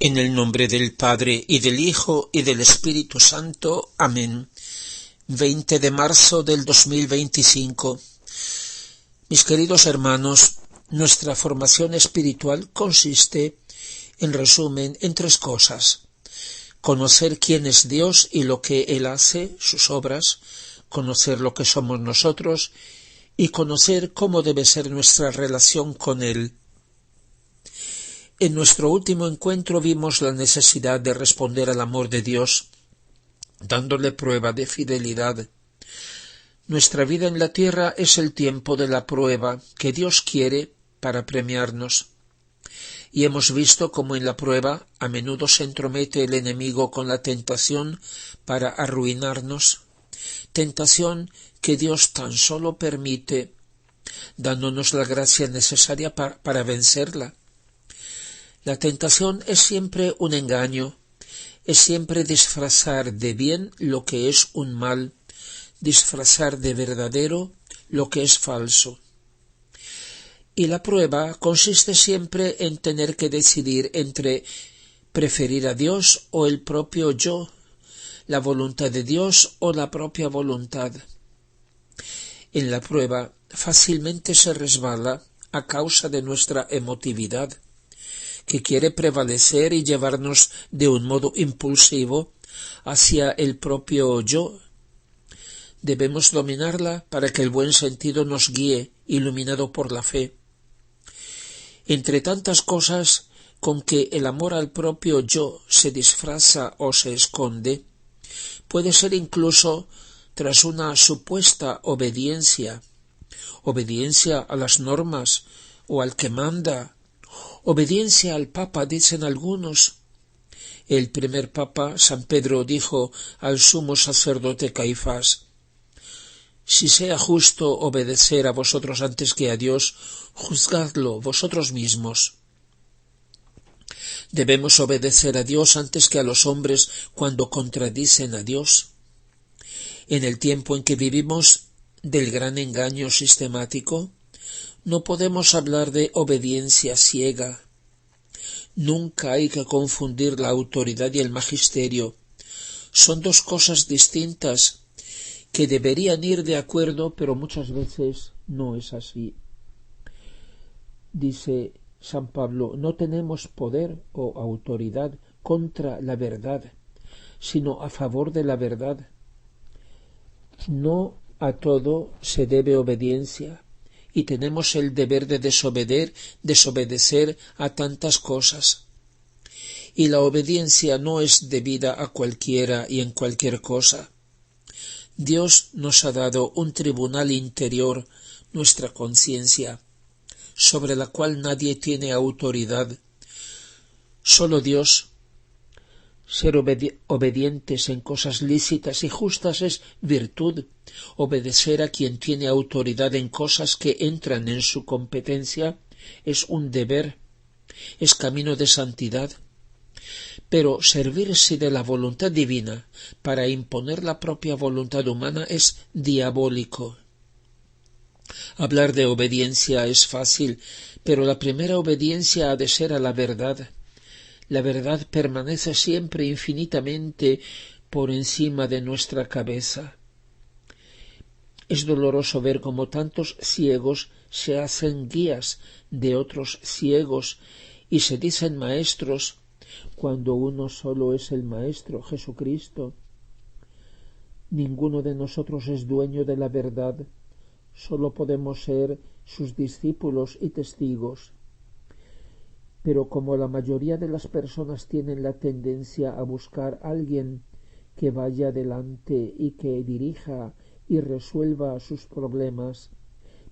En el nombre del Padre, y del Hijo, y del Espíritu Santo. Amén. 20 de marzo del 2025. Mis queridos hermanos, nuestra formación espiritual consiste, en resumen, en tres cosas: conocer quién es Dios y lo que Él hace, sus obras, conocer lo que somos nosotros y conocer cómo debe ser nuestra relación con Él. En nuestro último encuentro vimos la necesidad de responder al amor de Dios, dándole prueba de fidelidad. Nuestra vida en la tierra es el tiempo de la prueba que Dios quiere para premiarnos. Y hemos visto cómo en la prueba a menudo se entromete el enemigo con la tentación para arruinarnos, tentación que Dios tan solo permite, dándonos la gracia necesaria para vencerla. La tentación es siempre un engaño, es siempre disfrazar de bien lo que es un mal, disfrazar de verdadero lo que es falso. Y la prueba consiste siempre en tener que decidir entre preferir a Dios o el propio yo, la voluntad de Dios o la propia voluntad. En la prueba fácilmente se resbala a causa de nuestra emotividad, que quiere prevalecer y llevarnos de un modo impulsivo hacia el propio yo. Debemos dominarla para que el buen sentido nos guíe, iluminado por la fe. Entre tantas cosas con que el amor al propio yo se disfraza o se esconde, puede ser incluso tras una supuesta obediencia a las normas o al que manda, obediencia al Papa, dicen algunos. El primer Papa, San Pedro, dijo al sumo sacerdote Caifás: «Si sea justo obedecer a vosotros antes que a Dios, juzgadlo vosotros mismos». Debemos obedecer a Dios antes que a los hombres cuando contradicen a Dios. En el tiempo en que vivimos del gran engaño sistemático, no podemos hablar de obediencia ciega. Nunca hay que confundir la autoridad y el magisterio. Son dos cosas distintas que deberían ir de acuerdo, pero muchas veces no es así. Dice San Pablo: no tenemos poder o autoridad contra la verdad, sino a favor de la verdad. No a todo se debe obediencia, y tenemos el deber de desobedecer a tantas cosas. Y la obediencia no es debida a cualquiera y en cualquier cosa. Dios nos ha dado un tribunal interior, nuestra conciencia, sobre la cual nadie tiene autoridad. Solo Dios. Ser obedientes en cosas lícitas y justas es virtud. Obedecer a quien tiene autoridad en cosas que entran en su competencia es un deber, es camino de santidad. Pero servirse de la voluntad divina para imponer la propia voluntad humana es diabólico. Hablar de obediencia es fácil, pero la primera obediencia ha de ser a la verdad. La verdad permanece siempre infinitamente por encima de nuestra cabeza. Es doloroso ver cómo tantos ciegos se hacen guías de otros ciegos y se dicen maestros cuando uno solo es el Maestro, Jesucristo. Ninguno de nosotros es dueño de la verdad, solo podemos ser sus discípulos y testigos. Pero como la mayoría de las personas tienen la tendencia a buscar a alguien que vaya delante y que dirija y resuelva sus problemas,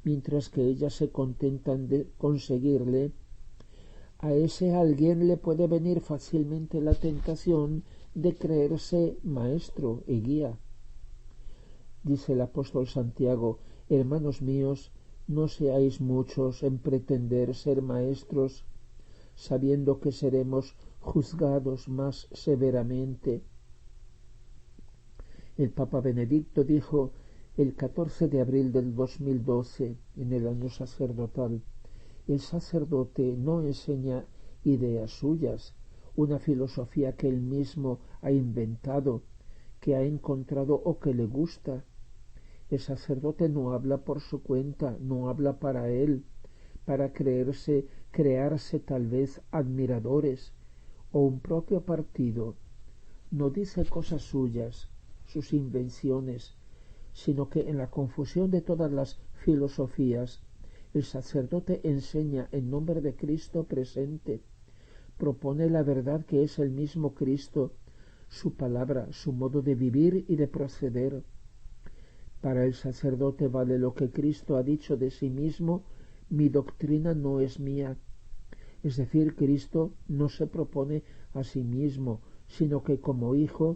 mientras que ellas se contentan de conseguirle, a ese alguien le puede venir fácilmente la tentación de creerse maestro y guía. Dice el apóstol Santiago: hermanos míos, no seáis muchos en pretender ser maestros, sabiendo que seremos juzgados más severamente. El Papa Benedicto dijo el 14 de abril del 2012, en el año sacerdotal: el sacerdote no enseña ideas suyas una filosofía que él mismo ha inventado, que ha encontrado o que le gusta. El sacerdote no habla por su cuenta, no habla para él, para crearse tal vez admiradores o un propio partido. No dice cosas suyas, sus invenciones, sino que en la confusión de todas las filosofías, el sacerdote enseña en nombre de Cristo presente, propone la verdad que es el mismo Cristo, su palabra, su modo de vivir y de proceder. Para el sacerdote vale lo que Cristo ha dicho de sí mismo: mi doctrina no es mía. Es decir, Cristo no se propone a sí mismo, sino que como Hijo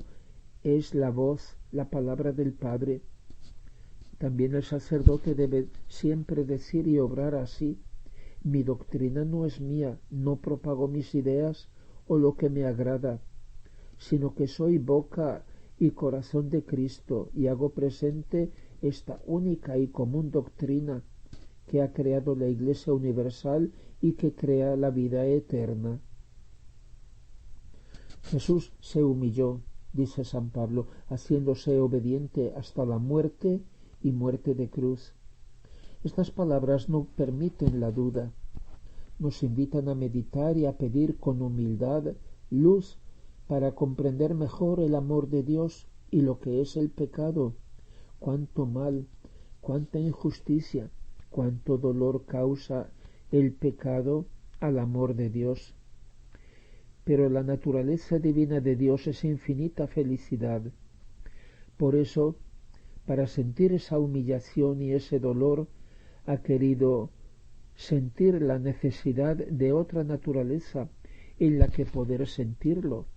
es la voz, la palabra del Padre. También el sacerdote debe siempre decir y obrar así: mi doctrina no es mía, no propago mis ideas o lo que me agrada, sino que soy boca y corazón de Cristo y hago presente esta única y común doctrina que ha creado la Iglesia universal y que crea la vida eterna. Jesús se humilló, dice San Pablo, haciéndose obediente hasta la muerte y muerte de cruz. Estas palabras no permiten la duda, nos invitan a meditar y a pedir con humildad luz para comprender mejor el amor de Dios y lo que es el pecado, cuánto mal, cuánta injusticia, cuánto dolor causa el pecado al amor de Dios. Pero la naturaleza divina de Dios es infinita felicidad. Por eso, para sentir esa humillación y ese dolor, ha querido sentir la necesidad de otra naturaleza en la que poder sentirlo.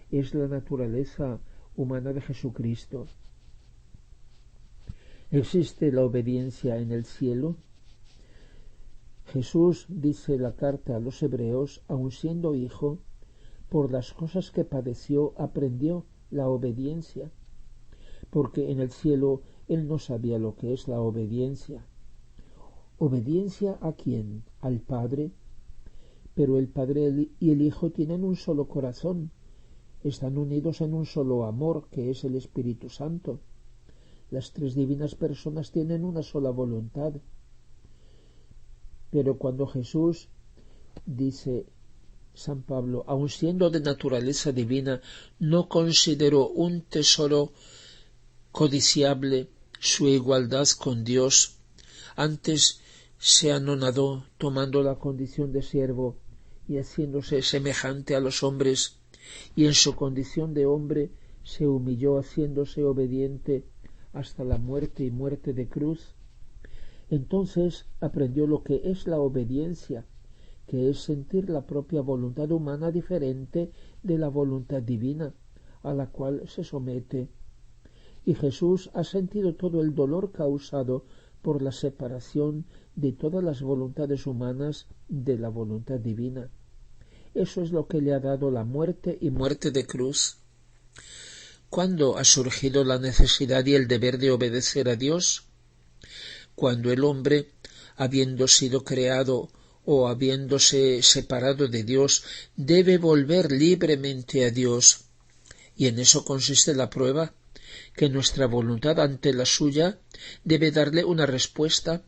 Es la naturaleza humana de Jesucristo. ¿Existe la obediencia en el cielo? Jesús, dice la carta a los Hebreos, aun siendo hijo, por las cosas que padeció aprendió la obediencia, porque en el cielo él no sabía lo que es la obediencia. ¿Obediencia a quién? Al Padre. Pero el Padre y el Hijo tienen un solo corazón, están unidos en un solo amor, que es el Espíritu Santo. Las tres divinas personas tienen una sola voluntad. Pero cuando Jesús, dice San Pablo, aun siendo de naturaleza divina, no consideró un tesoro codiciable su igualdad con Dios, antes se anonadó tomando la condición de siervo y haciéndose semejante a los hombres, y en su condición de hombre se humilló haciéndose obediente hasta la muerte y muerte de cruz. Entonces aprendió lo que es la obediencia, que es sentir la propia voluntad humana diferente de la voluntad divina, a la cual se somete. Y Jesús ha sentido todo el dolor causado por la separación de todas las voluntades humanas de la voluntad divina. Eso es lo que le ha dado la muerte y muerte de cruz. ¿Cuándo ha surgido la necesidad y el deber de obedecer a Dios? Cuando el hombre, habiendo sido creado o habiéndose separado de Dios, debe volver libremente a Dios. Y en eso consiste la prueba, que nuestra voluntad ante la suya debe darle una respuesta.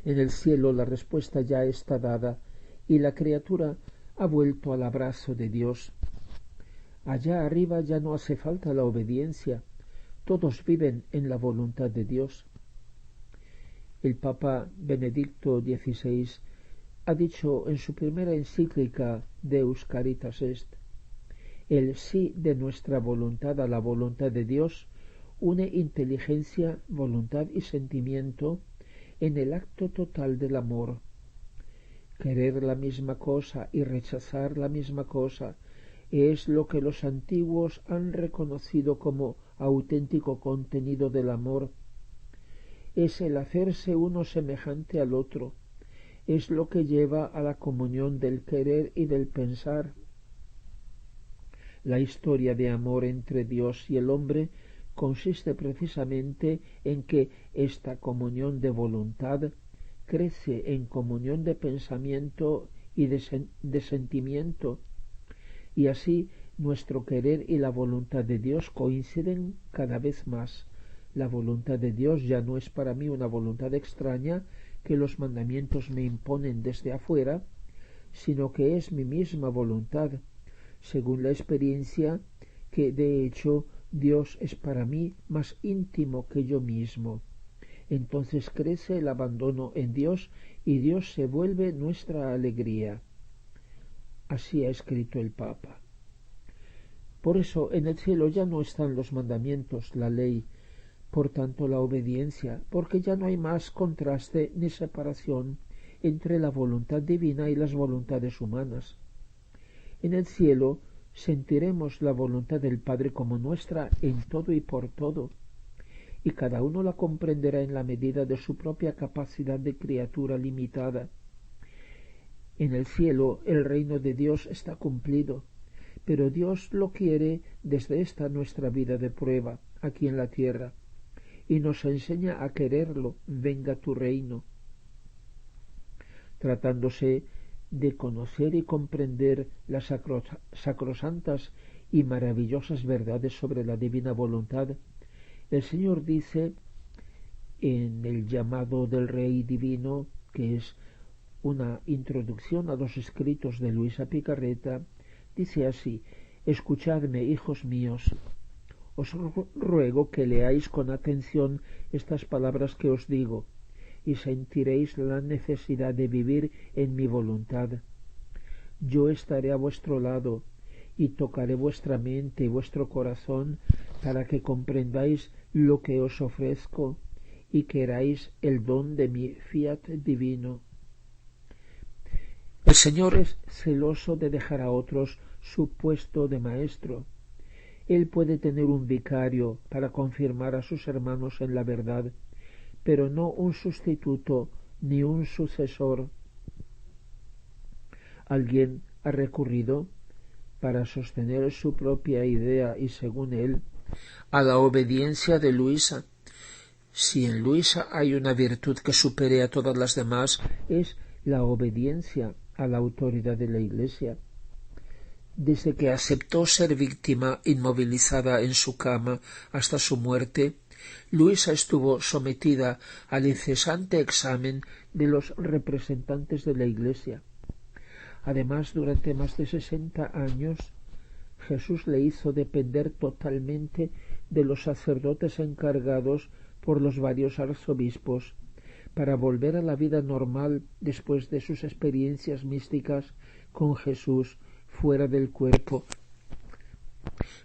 En el cielo la respuesta ya está dada y la criatura ha vuelto al abrazo de Dios. Allá arriba ya no hace falta la obediencia, todos viven en la voluntad de Dios. El Papa Benedicto XVI ha dicho en su primera encíclica Deus Caritas Est: el sí de nuestra voluntad a la voluntad de Dios une inteligencia, voluntad y sentimiento en el acto total del amor. Querer la misma cosa y rechazar la misma cosa es lo que los antiguos han reconocido como auténtico contenido del amor. Es el hacerse uno semejante al otro, es lo que lleva a la comunión del querer y del pensar. La historia de amor entre Dios y el hombre consiste precisamente en que esta comunión de voluntad crece en comunión de pensamiento y de sentimiento, y así nuestro querer y la voluntad de Dios coinciden cada vez más. La voluntad de Dios ya no es para mí una voluntad extraña que los mandamientos me imponen desde afuera, sino que es mi misma voluntad, según la experiencia que de hecho Dios es para mí más íntimo que yo mismo. Entonces crece el abandono en Dios y Dios se vuelve nuestra alegría. Así ha escrito el Papa. Por eso en el cielo ya no están los mandamientos, la ley, por tanto la obediencia, porque ya no hay más contraste ni separación entre la voluntad divina y las voluntades humanas. En el cielo sentiremos la voluntad del Padre como nuestra en todo y por todo, y cada uno la comprenderá en la medida de su propia capacidad de criatura limitada. En el cielo el reino de Dios está cumplido, pero Dios lo quiere desde esta nuestra vida de prueba, aquí en la tierra, y nos enseña a quererlo, venga tu reino. Tratándose de conocer y comprender las sacrosantas y maravillosas verdades sobre la divina voluntad, el Señor dice en el llamado del Rey Divino, que es una introducción a los escritos de Luisa Picarreta, dice así: escuchadme, hijos míos, os ruego que leáis con atención estas palabras que os digo, y sentiréis la necesidad de vivir en mi voluntad. Yo estaré a vuestro lado, y tocaré vuestra mente y vuestro corazón para que comprendáis lo que os ofrezco y queráis el don de mi fiat divino. El Señor es celoso de dejar a otros su puesto de maestro. Él puede tener un vicario para confirmar a sus hermanos en la verdad, pero no un sustituto ni un sucesor. Alguien ha recurrido, para sostener su propia idea y según él, a la obediencia de Luisa. Si en Luisa hay una virtud que supere a todas las demás, es la obediencia a la autoridad de la Iglesia. Desde que aceptó ser víctima inmovilizada en su cama hasta su muerte, Luisa estuvo sometida al incesante examen de los representantes de la Iglesia. Además, durante más de 60 años, Jesús le hizo depender totalmente de los sacerdotes encargados por los varios arzobispos para volver a la vida normal después de sus experiencias místicas con Jesús fuera del cuerpo.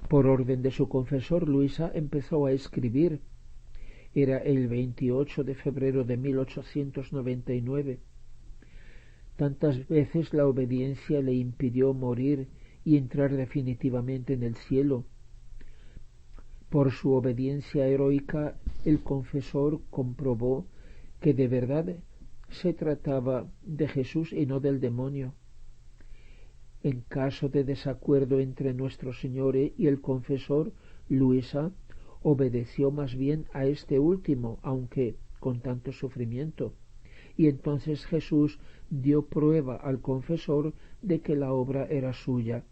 Por orden de su confesor, Luisa empezó a escribir. Era el 28 de febrero de 1899. Tantas veces la obediencia le impidió morir y entrar definitivamente en el cielo. Por su obediencia heroica, el confesor comprobó que de verdad se trataba de Jesús y no del demonio. En caso de desacuerdo entre nuestro Señor y el confesor, Luisa obedeció más bien a este último, aunque con tanto sufrimiento. Y entonces Jesús dio prueba al confesor de que la obra era suya.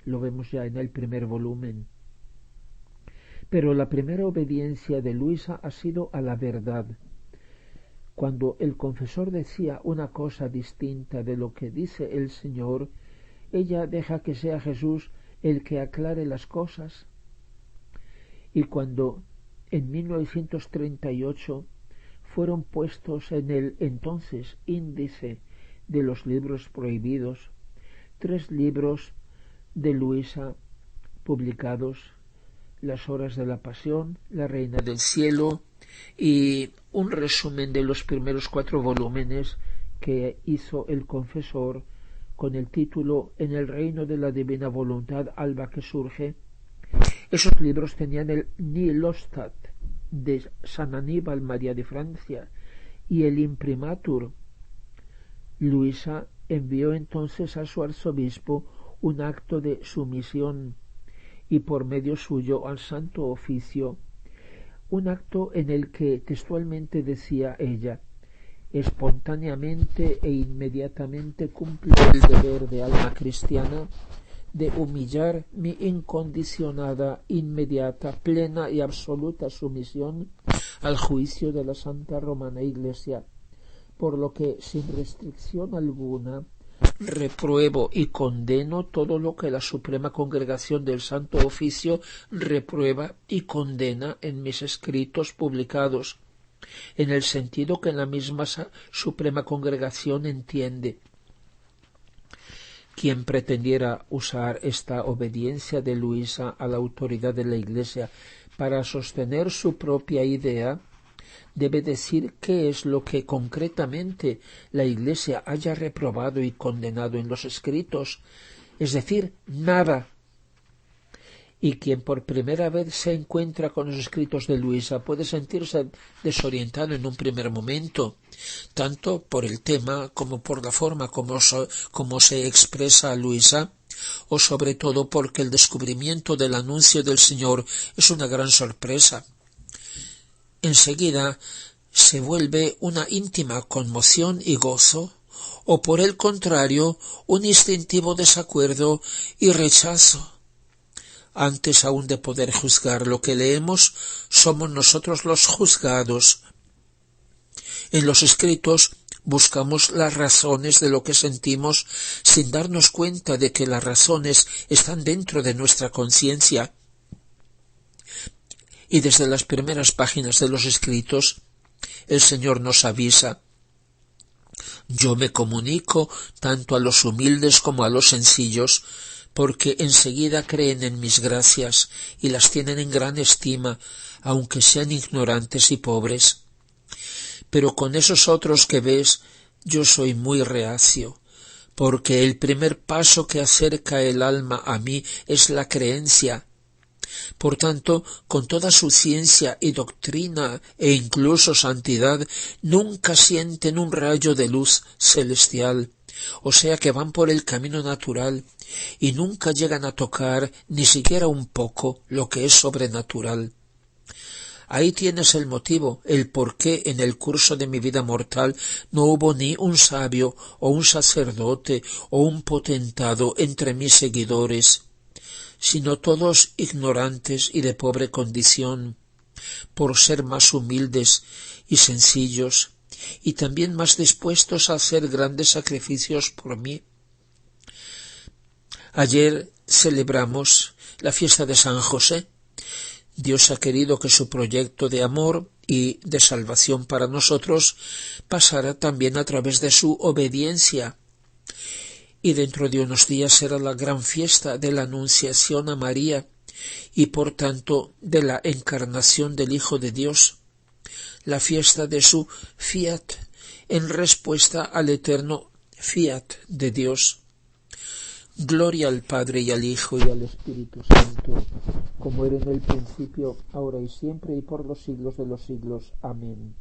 Lo vemos ya en el primer volumen. Pero la primera obediencia de Luisa ha sido a la verdad. Cuando el confesor decía una cosa distinta de lo que dice el Señor, ella deja que sea Jesús el que aclare las cosas. Y cuando en 1938 fueron puestos en el entonces índice de los libros prohibidos 3 libros de Luisa publicados: Las horas de la pasión, La reina del cielo y un resumen de los primeros 4 volúmenes que hizo el confesor con el título En el reino de la divina voluntad, alba que surge. Esos libros tenían el Nihilostat de San Aníbal María de Francia y el imprimatur. Luisa envió entonces a su arzobispo un acto de sumisión y por medio suyo al Santo Oficio, un acto en el que textualmente decía ella: espontáneamente e inmediatamente cumplo el deber de alma cristiana de humillar mi incondicionada, inmediata, plena y absoluta sumisión al juicio de la Santa Romana Iglesia, por lo que sin restricción alguna repruebo y condeno todo lo que la Suprema Congregación del Santo Oficio reprueba y condena en mis escritos publicados, en el sentido que la misma Suprema Congregación entiende. Quien pretendiera usar esta obediencia de Luisa a la autoridad de la Iglesia para sostener su propia idea, debe decir qué es lo que concretamente la Iglesia haya reprobado y condenado en los escritos, es decir, nada. Y quien por primera vez se encuentra con los escritos de Luisa puede sentirse desorientado en un primer momento, tanto por el tema como por la forma como se expresa Luisa, o sobre todo porque el descubrimiento del anuncio del Señor es una gran sorpresa. Enseguida se vuelve una íntima conmoción y gozo, o por el contrario, un instintivo desacuerdo y rechazo. Antes aún de poder juzgar lo que leemos, somos nosotros los juzgados. En los escritos buscamos las razones de lo que sentimos sin darnos cuenta de que las razones están dentro de nuestra conciencia. Y desde las primeras páginas de los escritos, el Señor nos avisa: yo me comunico tanto a los humildes como a los sencillos, porque enseguida creen en mis gracias y las tienen en gran estima, aunque sean ignorantes y pobres. Pero con esos otros que ves, yo soy muy reacio, porque el primer paso que acerca el alma a mí es la creencia. Por tanto, con toda su ciencia y doctrina e incluso santidad, nunca sienten un rayo de luz celestial, o sea que van por el camino natural, y nunca llegan a tocar ni siquiera un poco lo que es sobrenatural. Ahí tienes el motivo, el por qué en el curso de mi vida mortal no hubo ni un sabio o un sacerdote o un potentado entre mis seguidores, sino todos ignorantes y de pobre condición, por ser más humildes y sencillos, y también más dispuestos a hacer grandes sacrificios por mí. Ayer celebramos la fiesta de San José. Dios ha querido que su proyecto de amor y de salvación para nosotros pasara también a través de su obediencia. Y dentro de unos días será la gran fiesta de la Anunciación a María y por tanto de la encarnación del Hijo de Dios, la fiesta de su fiat en respuesta al eterno fiat de Dios. Gloria al Padre y al Hijo y al Espíritu Santo, como era en el principio, ahora y siempre y por los siglos de los siglos. Amén.